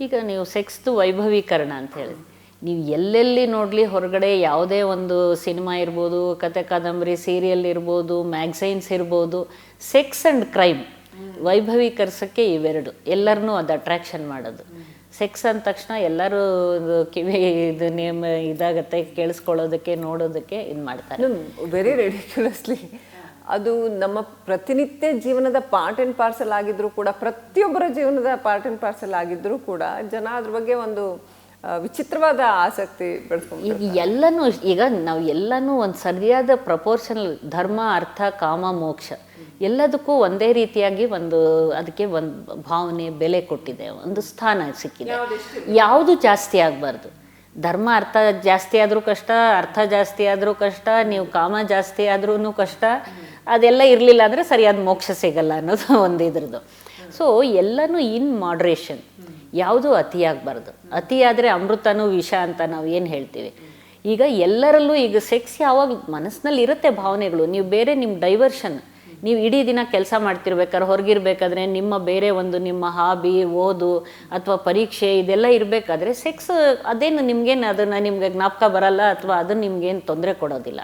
ಈಗ ನೀವು ಸೆಕ್ಸ್ದು ವೈಭವೀಕರಣ ಅಂತ ಹೇಳಿ ನೀವು ಎಲ್ಲೆಲ್ಲಿ ನೋಡಲಿ ಹೊರಗಡೆ ಯಾವುದೇ ಒಂದು ಸಿನಿಮಾ ಇರ್ಬೋದು, ಕತೆ ಕಾದಂಬರಿ, ಸೀರಿಯಲ್ ಇರ್ಬೋದು, ಮ್ಯಾಗ್ಝೈನ್ಸ್ ಇರ್ಬೋದು, ಸೆಕ್ಸ್ ಆ್ಯಂಡ್ ಕ್ರೈಮ್ ವೈಭವೀಕರಿಸೋಕ್ಕೆ ಇವೆರಡು ಎಲ್ಲರನ್ನೂ ಅದು ಅಟ್ರ್ಯಾಕ್ಷನ್ ಮಾಡೋದು. ಸೆಕ್ಸ್ ಅಂದ ತಕ್ಷಣ ಎಲ್ಲರೂ ಕಿವಿ ಇದು ನೇಮ್ ಇದಾಗತ್ತೆ, ಕೇಳಿಸ್ಕೊಳ್ಳೋದಕ್ಕೆ, ನೋಡೋದಕ್ಕೆ ಇದು ಮಾಡ್ತಾರೆ. ವೆರಿ ರೆಡಿಕ್ಯುಲಸ್ಲಿ ಅದು ನಮ್ಮ ಪ್ರತಿನಿತ್ಯ ಜೀವನದ ಪಾರ್ಟ್ ಆ್ಯಂಡ್ ಪಾರ್ಸಲ್ ಆಗಿದ್ರೂ ಕೂಡ, ಪ್ರತಿಯೊಬ್ಬರ ಜೀವನದ ಪಾರ್ಟ್ ಆ್ಯಂಡ್ ಪಾರ್ಸಲ್ ಆಗಿದ್ರೂ ಕೂಡ ಜನ ಅದ್ರ ಬಗ್ಗೆ ಒಂದು ವಿಚಿತ್ರವಾದ ಆಸಕ್ತಿ ಬೆಳೆಸ್ಕೊಂಡು ಈಗ ನಾವು ಎಲ್ಲನೂ ಒಂದು ಸರಿಯಾದ ಪ್ರಪೋರ್ಷನಲ್ ಧರ್ಮ, ಅರ್ಥ, ಕಾಮ, ಮೋಕ್ಷ ಎಲ್ಲದಕ್ಕೂ ಒಂದೇ ರೀತಿಯಾಗಿ ಅದಕ್ಕೆ ಒಂದು ಭಾವನೆ, ಬೆಲೆ ಕೊಟ್ಟಿದೆ, ಒಂದು ಸ್ಥಾನ ಸಿಕ್ಕಿದೆ. ಯಾವುದು ಜಾಸ್ತಿ ಆಗಬಾರ್ದು. ಧರ್ಮ ಅರ್ಥ ಜಾಸ್ತಿ ಆದರೂ ಕಷ್ಟ, ಅರ್ಥ ಜಾಸ್ತಿ ಆದರೂ ಕಷ್ಟ, ನೀವು ಕಾಮ ಜಾಸ್ತಿ ಆದ್ರೂ ಕಷ್ಟ, ಅದೆಲ್ಲ ಇರಲಿಲ್ಲ ಅಂದರೆ ಸರಿಯಾದ ಮೋಕ್ಷ ಸಿಗಲ್ಲ ಅನ್ನೋದು ಒಂದು ಇದ್ರದ್ದು. ಸೊ ಎಲ್ಲನೂ ಇನ್ ಮಾಡ್ರೇಷನ್, ಯಾವುದೂ ಅತಿಯಾಗಬಾರ್ದು. ಅತಿಯಾದರೆ ಅಮೃತನೂ ವಿಷ ಅಂತ ನಾವು ಏನು ಹೇಳ್ತೀವಿ. ಈಗ ಎಲ್ಲರಲ್ಲೂ ಈಗ ಸೆಕ್ಸ್ ಯಾವಾಗ ಮನಸ್ಸಿನಲ್ಲಿ ಇರುತ್ತೆ ಭಾವನೆಗಳು, ನೀವು ಬೇರೆ ನಿಮ್ಮ ಡೈವರ್ಷನ್, ನೀವು ಇಡೀ ದಿನ ಕೆಲಸ ಮಾಡ್ತಿರ್ಬೇಕಾದ್ರೆ, ಹೊರಗಿರ್ಬೇಕಾದ್ರೆ, ನಿಮ್ಮ ಬೇರೆ ಒಂದು ನಿಮ್ಮ ಹಾಬಿ, ಓದು ಅಥವಾ ಪರೀಕ್ಷೆ ಇದೆಲ್ಲ ಇರಬೇಕಾದ್ರೆ ಸೆಕ್ಸ್ ಅದೇನು ನಿಮ್ಗೇನು ಅದನ್ನು ನಿಮಗೆ ಜ್ಞಾಪಕ ಬರಲ್ಲ ಅಥವಾ ಅದನ್ನು ನಿಮ್ಗೇನು ತೊಂದರೆ ಕೊಡೋದಿಲ್ಲ.